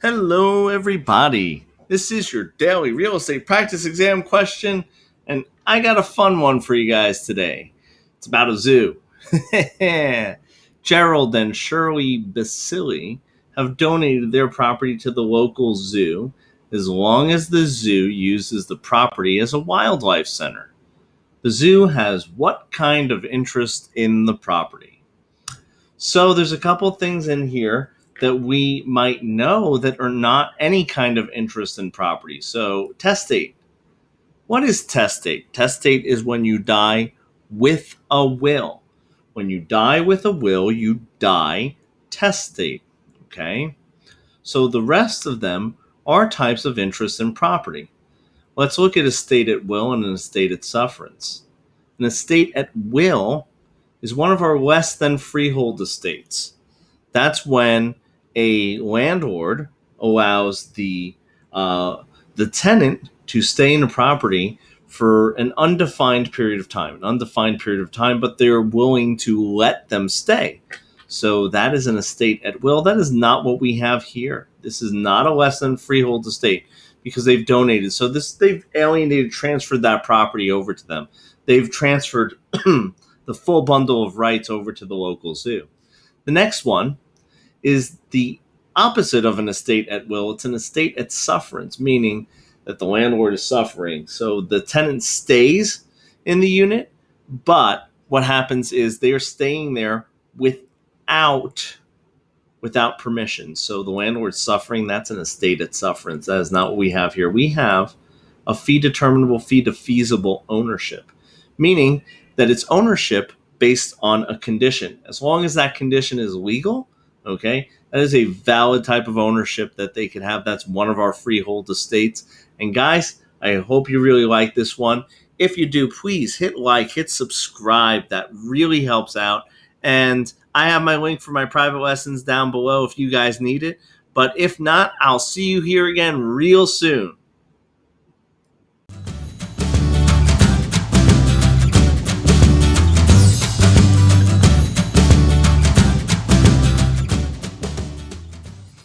Hello, everybody. This is your daily real estate practice exam question, and I got a fun one for you guys today. It's about a zoo. Gerald and Shirley Basili have donated their property to the local zoo as long as the zoo uses the property as a wildlife center. The zoo has what kind of interest in the property? So there's a couple things in here that we might know that are not any kind of interest in property. So testate. What is testate? Testate is when you die with a will. When you die with a will, you die testate. Okay? So the rest of them are types of interest in property. Let's look at estate at will and an estate at sufferance. An estate at will is one of our less than freehold estates. That's when a landlord allows the tenant to stay in a property for an undefined period of time, but they're willing to let them stay. So that is an estate at will. That is not what we have here. This is not a less than freehold estate because they've donated. So they've alienated, transferred that property over to them. They've transferred the full bundle of rights over to the local zoo. The next one is the opposite of an estate at will. It's an estate at sufferance, meaning that the landlord is suffering. So the tenant stays in the unit, but what happens is they are staying there without permission. So the landlord's suffering. That's an estate at sufferance. That is not what we have here. We have a fee determinable, fee defeasible ownership, meaning that it's ownership based on a condition. As long as that condition is legal, okay, that is a valid type of ownership that they could have. That's one of our freehold estates. And guys, I hope you really like this one. If you do, please hit like, hit subscribe. That really helps out. And I have my link for my private lessons down below if you guys need it. But if not, I'll see you here again real soon.